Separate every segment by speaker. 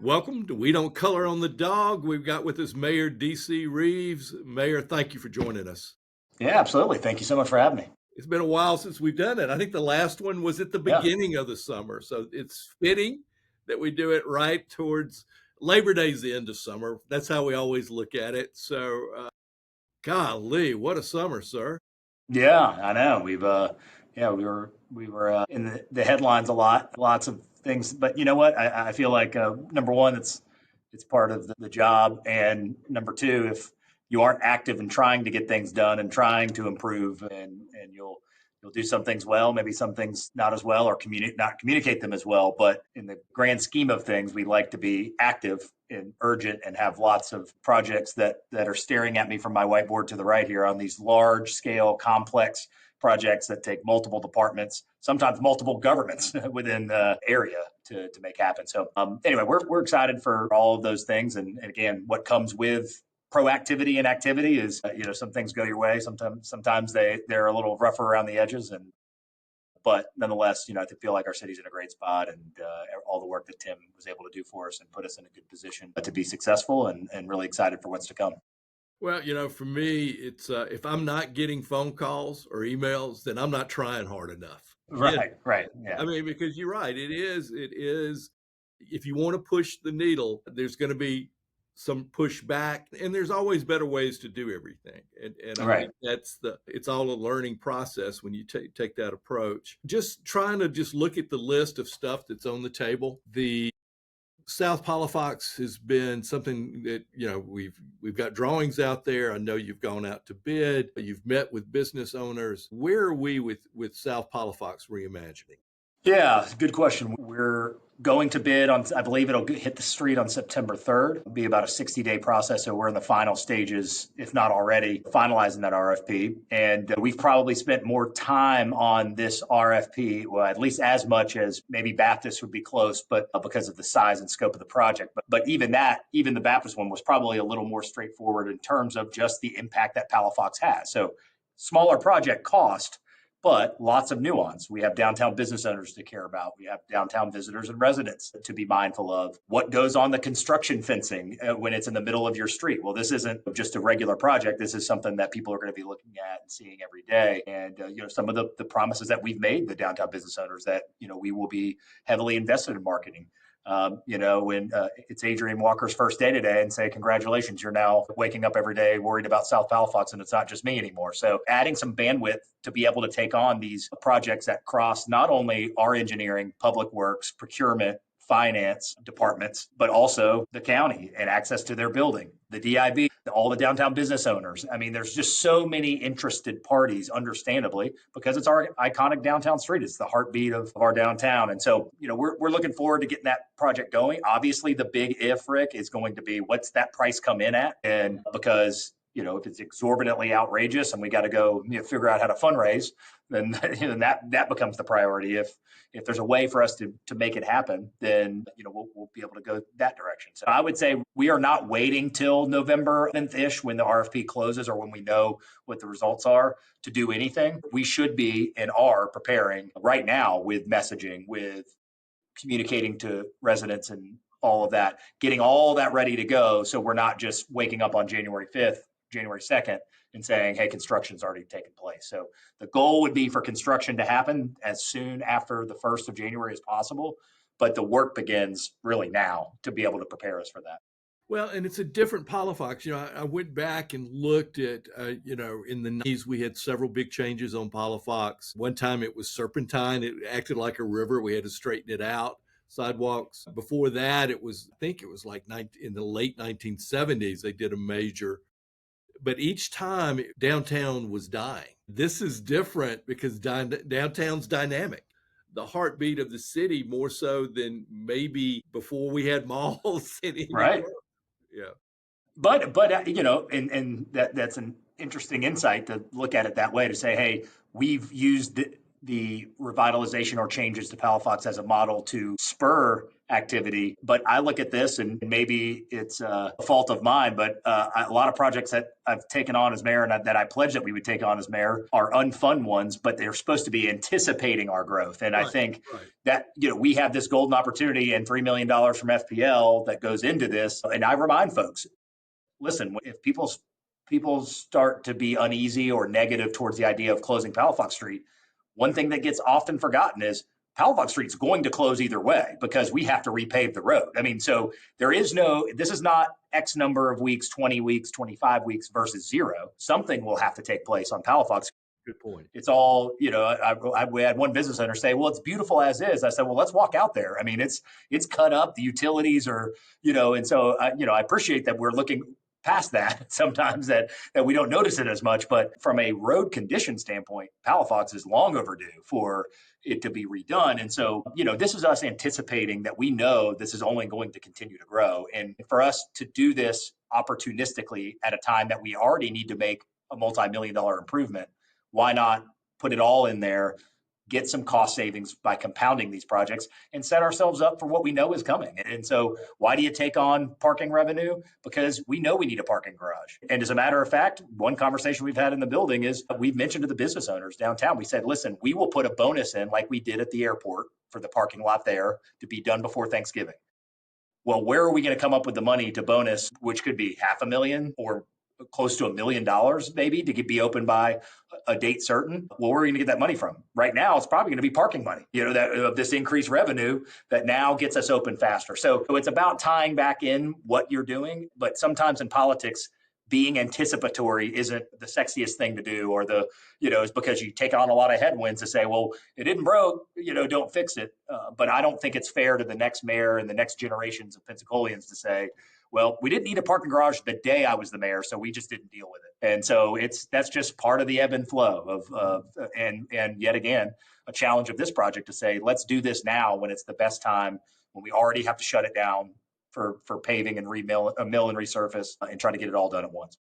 Speaker 1: Welcome to We Don't Color on the Dog. We've got with us Mayor D.C. Reeves. Mayor, thank you for joining us.
Speaker 2: Yeah, absolutely. Thank you so much for having me.
Speaker 1: It's been a while since we've done it. I think the last one was at the
Speaker 2: Yeah.
Speaker 1: beginning of the summer. So it's fitting that we do it right towards Labor Day's the end of summer. That's how we always look at it. So, golly, what a summer, sir.
Speaker 2: Yeah, I know. We were in the headlines a lot, lots of things. But you know what? I feel like number one, it's part of the job, and number two, if you aren't active in trying to get things done and trying to improve, and you'll do some things well, maybe some things not as well, or not communicate them as well. But in the grand scheme of things, we like to be active and urgent and have lots of projects that are staring at me from my whiteboard to the right here on these large scale complex projects that take multiple departments, sometimes multiple governments within the area to make happen. So anyway, we're excited for all of those things. And again, what comes with proactivity and activity is, some things go your way. Sometimes they're a little rougher around the edges. But nonetheless, I feel like our city's in a great spot, and all the work that Tim was able to do for us and put us in a good position to be successful, and really excited for what's to come.
Speaker 1: Well, for me, it's if I'm not getting phone calls or emails, then I'm not trying hard enough.
Speaker 2: Right, right. Yeah.
Speaker 1: I mean, because you're right. It is. If you want to push the needle, there's going to be some pushback, and there's always better ways to do everything. And I
Speaker 2: Right.
Speaker 1: think it's all a learning process when you take that approach. Just trying to just look at the list of stuff that's on the table. The South Palafox has been something that we've got drawings out there. I know you've gone out to bid. You've met with business owners. Where are we with South Palafox reimagining?
Speaker 2: Yeah, good question. We're going to bid on, I believe it'll hit the street on September 3rd. It'll be about a 60-day process. So we're in the final stages, if not already, finalizing that RFP. And we've probably spent more time on this RFP, well, at least as much as maybe Baptist would be close, but because of the size and scope of the project. But even the Baptist one was probably a little more straightforward in terms of just the impact that Palafox has. So smaller project cost, but lots of nuance. We have downtown business owners to care about. We have downtown visitors and residents to be mindful of. What goes on the construction fencing when it's in the middle of your street? Well, this isn't just a regular project. This is something that people are going to be looking at and seeing every day. And some of the promises that we've made the downtown business owners that we will be heavily invested in marketing. When it's Adrian Walker's first day today, and say, congratulations, you're now waking up every day worried about South Palafox, and it's not just me anymore. So adding some bandwidth to be able to take on these projects that cross not only our engineering, public works, procurement, finance departments, but also the county and access to their building, the DIB, all the downtown business owners. I mean, there's just so many interested parties, understandably, because it's our iconic downtown street. It's the heartbeat of our downtown. And so, we're looking forward to getting that project going. Obviously, the big if, Rick, is going to be what's that price come in at? And because if it's exorbitantly outrageous and we got to go figure out how to fundraise, then that becomes the priority. If there's a way for us to make it happen, then we'll be able to go that direction. So I would say we are not waiting till November 10th ish when the RFP closes or when we know what the results are to do anything. We should be and are preparing right now with messaging, with communicating to residents and all of that, getting all that ready to go. So we're not just waking up on January 5th, January 2nd, and saying, hey, construction's already taken place. So the goal would be for construction to happen as soon after the 1st of January as possible. But the work begins really now to be able to prepare us for that.
Speaker 1: Well, and it's a different Palafox. I went back and looked at, in the 90s, we had several big changes on Palafox. One time it was serpentine. It acted like a river. We had to straighten it out. Sidewalks. Before that, I think it was like in the late 1970s, they did a major. But each time downtown was dying. This is different because downtown's dynamic. The heartbeat of the city more so than maybe before we had malls
Speaker 2: Right.
Speaker 1: anymore. Yeah.
Speaker 2: And that's an interesting insight to look at it that way, to say, hey, we've used the revitalization or changes to Palafox as a model to spur activity. But I look at this, and maybe it's a fault of mine, but a lot of projects that I've taken on as mayor and that I pledged that we would take on as mayor are unfun ones, but they're supposed to be anticipating our growth. And I
Speaker 1: Right,
Speaker 2: think
Speaker 1: right.
Speaker 2: that, we have this golden opportunity and $3 million from FPL that goes into this. And I remind folks, listen, if people start to be uneasy or negative towards the idea of closing Palafox Street, one thing that gets often forgotten is Palafox Street's going to close either way because we have to repave the road. I mean, so this is not X number of weeks, 20 weeks, 25 weeks versus zero. Something will have to take place on Palafox.
Speaker 1: Good point.
Speaker 2: It's all, we had one business owner say, well, it's beautiful as is. I said, well, let's walk out there. I mean, it's cut up. The utilities are, and so, I appreciate that we're looking past that sometimes that we don't notice it as much. But from a road condition standpoint, Palafox is long overdue for it to be redone. And so, this is us anticipating that we know this is only going to continue to grow. And for us to do this opportunistically at a time that we already need to make a multi-million-dollar improvement, why not put it all in there, get some cost savings by compounding these projects, and set ourselves up for what we know is coming? And so why do you take on parking revenue? Because we know we need a parking garage. And as a matter of fact, one conversation we've had in the building is we've mentioned to the business owners downtown, we said, listen, we will put a bonus in like we did at the airport for the parking lot there to be done before Thanksgiving. Well, where are we going to come up with the money to bonus, which could be $500,000 or close to $1 million maybe to be open by a date certain? Well, where are we going to get that money from? Right now, it's probably going to be parking money, that of this increased revenue that now gets us open faster. So it's about tying back in what you're doing. But sometimes in politics, being anticipatory isn't the sexiest thing to do, or it's because you take on a lot of headwinds to say, well, it didn't broke, don't fix it. But I don't think it's fair to the next mayor and the next generations of Pensacolians to say, well, we didn't need a parking garage the day I was the mayor, so we just didn't deal with it. And so that's just part of the ebb and flow and yet again, a challenge of this project to say, let's do this now when it's the best time, when we already have to shut it down for paving and mill and resurface and try to get it all done at once.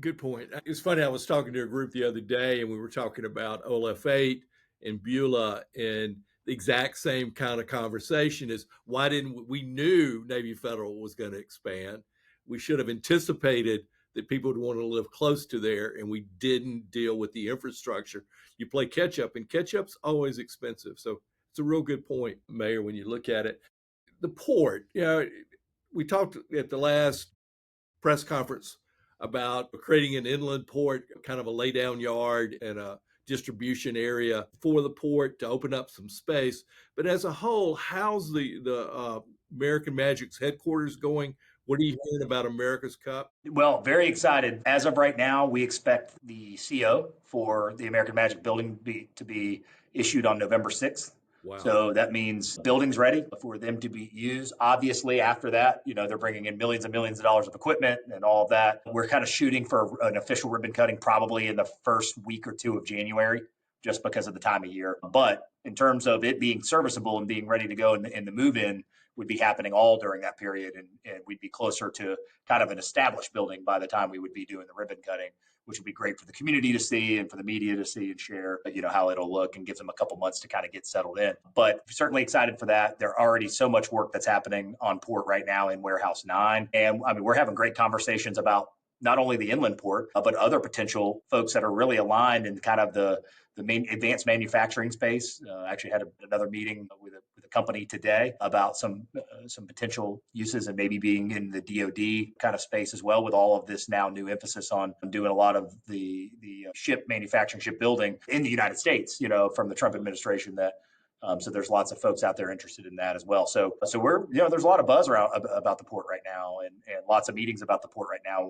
Speaker 1: Good point. It's funny. I was talking to a group the other day, and we were talking about OLF8 and Beulah, and the exact same kind of conversation is why didn't we knew Navy Federal was going to expand? We should have anticipated that people would want to live close to there, and we didn't deal with the infrastructure. You play catch up, and catch up's always expensive. So it's a real good point, Mayor, when you look at it. The port, we talked at the last press conference about creating an inland port, kind of a lay down yard and a distribution area for the port to open up some space. But as a whole, how's the American Magic's headquarters going? What are you hearing about America's Cup?
Speaker 2: Well, very excited. As of right now, we expect the CO for the American Magic building to be issued on November 6th.
Speaker 1: Wow.
Speaker 2: So that means building's ready for them to be used. Obviously, after that, they're bringing in millions and millions of dollars of equipment and all of that. We're kind of shooting for an official ribbon cutting probably in the first week or two of January, just because of the time of year. But in terms of it being serviceable and being ready to go in the move-in, would be happening all during that period. And we'd be closer to kind of an established building by the time we would be doing the ribbon cutting, which would be great for the community to see and for the media to see and share, how it'll look, and gives them a couple months to kind of get settled in. But certainly excited for that. There already so much work that's happening on port right now in Warehouse 9. And I mean, we're having great conversations about not only the inland port, but other potential folks that are really aligned in kind of the main advanced manufacturing space. Actually had another meeting with a company today about some potential uses and maybe being in the DoD kind of space as well, with all of this now new emphasis on doing a lot of the ship manufacturing, shipbuilding in the United States, from the Trump administration. That so there's lots of folks out there interested in that as well. So we're, there's a lot of buzz around about the port right now, and lots of meetings about the port right now.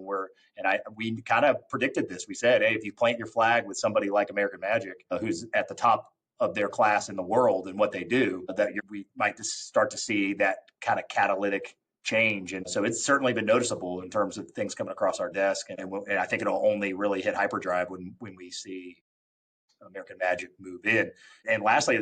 Speaker 2: We kind of predicted this. We said, hey, if you plant your flag with somebody like American Magic, who's at the top of their class in the world and what they do, we might just start to see that kind of catalytic change. And so it's certainly been noticeable in terms of things coming across our desk. And I think it'll only really hit hyperdrive when we see American Magic move in. And lastly,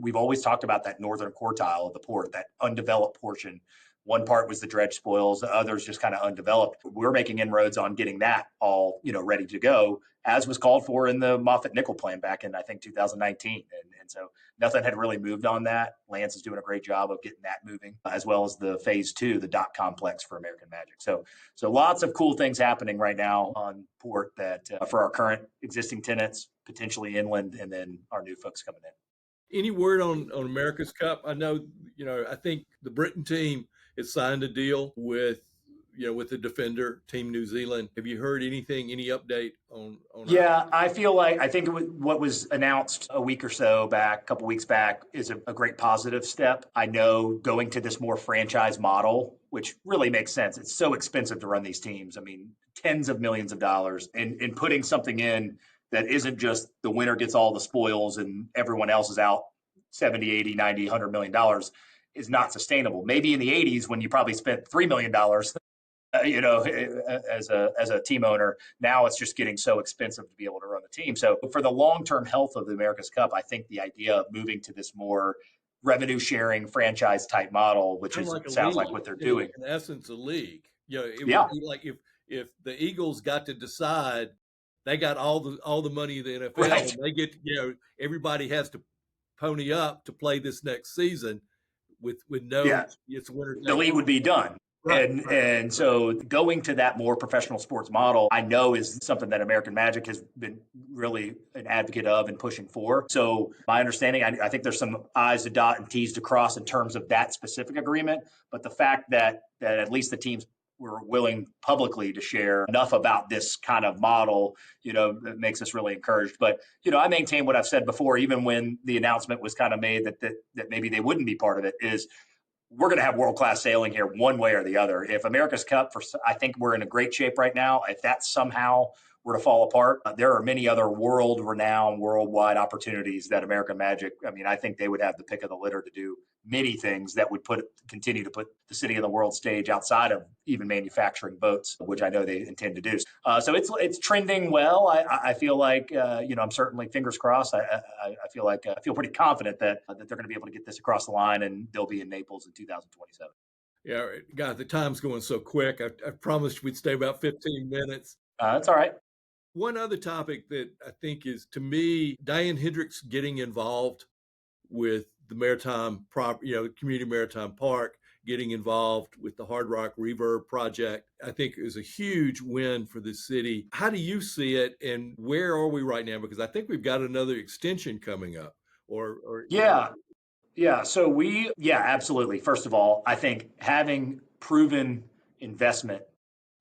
Speaker 2: we've always talked about that northern quartile of the port, that undeveloped portion One part was the dredge spoils, the others just kind of undeveloped. We're making inroads on getting that all, ready to go, as was called for in the Moffett Nickel plan back in, I think, 2019. And so nothing had really moved on that. Lance is doing a great job of getting that moving, as well as the phase 2, the dock complex for American Magic. So lots of cool things happening right now on port that for our current existing tenants, potentially inland, and then our new folks coming in.
Speaker 1: Any word on America's Cup? I know, I think the Britain team has signed a deal with the Defender Team New Zealand. Have you heard anything, any update on
Speaker 2: Yeah, I feel like I think what was announced a week or so back, a couple weeks back, is a great positive step. I know going to this more franchise model, which really makes sense. It's so expensive to run these teams. I mean, tens of millions of dollars, and putting something in that isn't just the winner gets all the spoils and everyone else is out 70, 80, 90, $100 million is not sustainable. Maybe in the 80s when you probably spent $3 million as a team owner. Now it's just getting so expensive to be able to run the team. So for the long-term health of the America's Cup, I think the idea of moving to this more revenue sharing franchise type model, which
Speaker 1: kind
Speaker 2: is
Speaker 1: of like a
Speaker 2: sounds
Speaker 1: league,
Speaker 2: like what they're doing.
Speaker 1: in essence, a league. It would
Speaker 2: Yeah,
Speaker 1: be like if the Eagles got to decide, they got all the money of the NFL,
Speaker 2: right.
Speaker 1: and they get everybody has to pony up to play this next season with no
Speaker 2: Yeah,
Speaker 1: it's winner
Speaker 2: the
Speaker 1: take
Speaker 2: league would be done.
Speaker 1: right.
Speaker 2: And so going to that more professional sports model, I know is something that American Magic has been really an advocate of and pushing for. So my understanding, I think there's some I's to dot and T's to cross in terms of that specific agreement. But the fact that at least the teams were willing publicly to share enough about this kind of model, that makes us really encouraged. But, I maintain what I've said before, even when the announcement was kind of made that maybe they wouldn't be part of it, is we're going to have world-class sailing here one way or the other. If America's Cup, I think we're in a great shape right now. If that somehow were to fall apart, there are many other world-renowned, worldwide opportunities that American Magic, I think they would have the pick of the litter to do many things that would continue to put the city on the world stage outside of even manufacturing boats, which I know they intend to do. So it's trending well. I feel like, I'm certainly fingers crossed. I feel pretty confident that they're going to be able to get this across the line and they'll be in Naples in 2027.
Speaker 1: Yeah, God, the time's going so quick. I promised we'd stay about 15 minutes.
Speaker 2: That's all right.
Speaker 1: One other topic that I think is, to me, Diane Hendricks getting involved with the Maritime Community Maritime Park, getting involved with the Hard Rock Reverb project, I think is a huge win for the city. How do you see it, and where are we right now? Because I think we've got another extension coming up.
Speaker 2: Yeah. So absolutely. First of all, I think having proven investment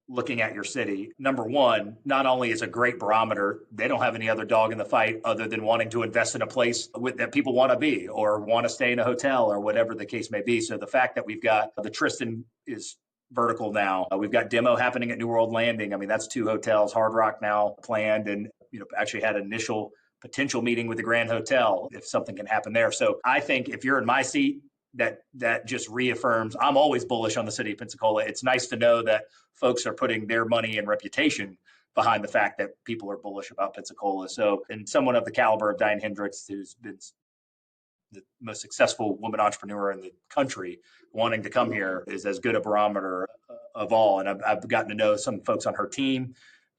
Speaker 2: looking at your city, number one, not only is a great barometer, they don't have any other dog in the fight other than wanting to invest in a place that people want to be or want to stay in a hotel or whatever the case may be. So the fact that we've got the Tristan is vertical now, we've got demo happening at New World Landing. That's 2 hotels, Hard Rock now planned, and actually had an initial potential meeting with the Grand Hotel if something can happen there. So I think if you're in my seat, that just reaffirms I'm always bullish on the city of Pensacola. It's nice to know that folks are putting their money and reputation behind the fact that people are bullish about Pensacola. So, and someone of the caliber of Diane Hendricks, who's been the most successful woman entrepreneur in the country, wanting to come here is as good a barometer of all. And I've gotten to know some folks on her team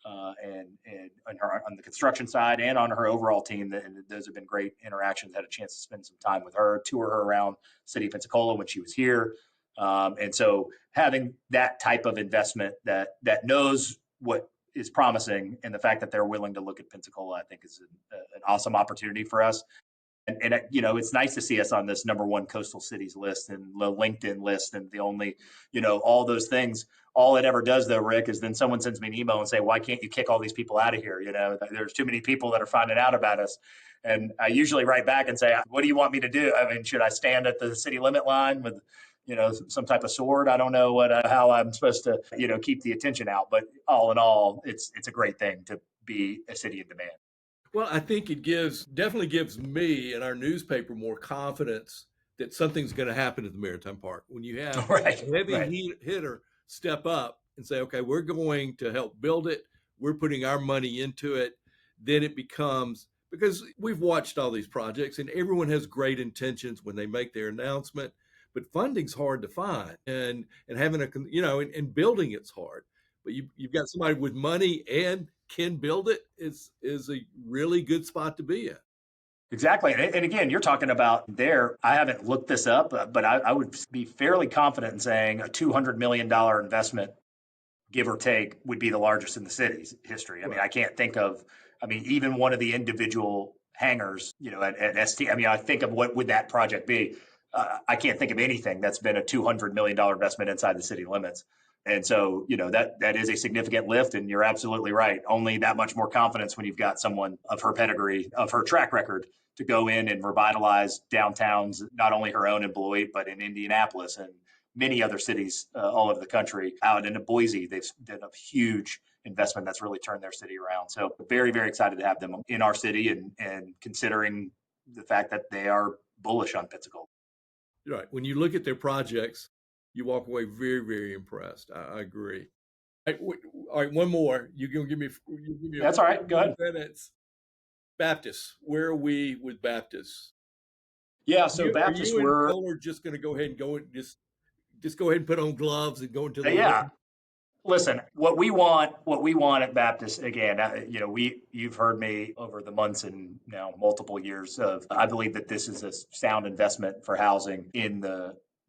Speaker 2: and on her on the construction side and on her overall team. And those have been great interactions. Had a chance to spend some time with her, tour her around city of Pensacola when she was here. And so having that type of investment that knows what is promising, and the fact that they're willing to look at Pensacola, I think is an awesome opportunity for us. And it's nice to see us on this #1 coastal cities list and the LinkedIn list and the only, all those things. All it ever does, though, Rick, is then someone sends me an email and say, "Why can't you kick all these people out of here? There's too many people that are finding out about us." And I usually write back and say, "What do you want me to do? Should I stand at the city limit line with, some type of sword? I don't know how I'm supposed to, keep the attention out." But all in all, it's a great thing to be a city in demand.
Speaker 1: Well, I think it definitely gives me and our newspaper more confidence that something's going to happen at the Maritime Park. When you have
Speaker 2: Right,
Speaker 1: a heavy
Speaker 2: right.
Speaker 1: hitter step up and say, okay, we're going to help build it, we're putting our money into it, then it becomes, because we've watched all these projects and everyone has great intentions when they make their announcement, but funding's hard to find, and having and building it's hard. But you've got somebody with money and can build it is a really good spot to be in.
Speaker 2: Exactly. And again, you're talking about there, I haven't looked this up, but I would be fairly confident in saying a $200 million investment, give or take, would be the largest in the city's history. I mean, I can't think of, even one of the individual hangars, at ST, I think of what would that project be. I can't think of anything that's been a $200 million investment inside the city limits. And so, that is a significant lift. And you're absolutely right. Only that much more confidence when you've got someone of her pedigree, of her track record, to go in and revitalize downtowns, not only her own in Beloit, but in Indianapolis and many other cities all over the country. Out into Boise, they've done a huge investment that's really turned their city around. So very, very excited to have them in our city, and considering the fact that they are bullish on Pensacola.
Speaker 1: Right. When you look at their projects, you walk away very, very impressed. I agree. All right, one more. You can give me.
Speaker 2: That's all right. Go ahead.
Speaker 1: Minutes. Baptist. Where are we with Baptist?
Speaker 2: Yeah. So Baptist,
Speaker 1: we're just going to go ahead and just go ahead and put on gloves and go into the
Speaker 2: yeah. Listen, what we want at Baptist, again, you've heard me over the months and now multiple years of, I believe that this is a sound investment for housing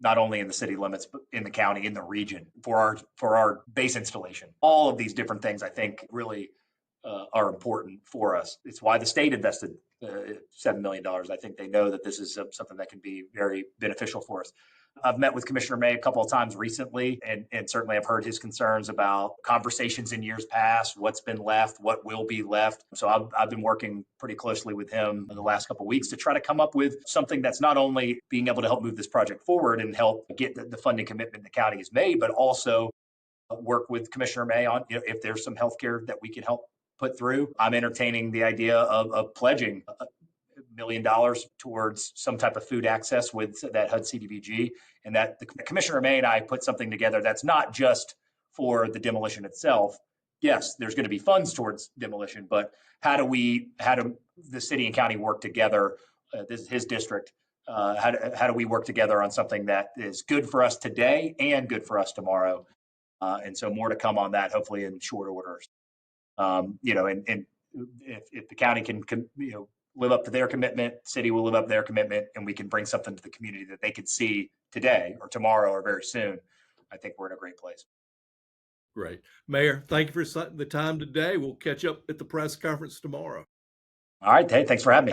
Speaker 2: not only in the city limits, but in the county, in the region, for our base installation. All of these different things, I think, really are important for us. It's why the state invested $7 million. I think they know that this is something that can be very beneficial for us. I've met with Commissioner May a couple of times recently, and certainly I've heard his concerns about conversations in years past, what's been left, what will be left. So I've been working pretty closely with him in the last couple of weeks to try to come up with something that's not only being able to help move this project forward and help get the funding commitment the county has made, but also work with Commissioner May on if there's some healthcare that we can help put through. I'm entertaining the idea of pledging $1 million towards some type of food access with that HUD CDBG, and that the Commissioner May and I put something together that's not just for the demolition itself. Yes, there's going to be funds towards demolition, but how do the city and county work together? This is his district. How do we work together on something that is good for us today and good for us tomorrow? And so more to come on that, hopefully in short order. And if the county can live up to their commitment, city will live up to their commitment, and we can bring something to the community that they can see today or tomorrow or very soon, I think we're in a great place.
Speaker 1: Great. Mayor, thank you for the time today. We'll catch up at the press conference tomorrow.
Speaker 2: All right. Hey, thanks for having me.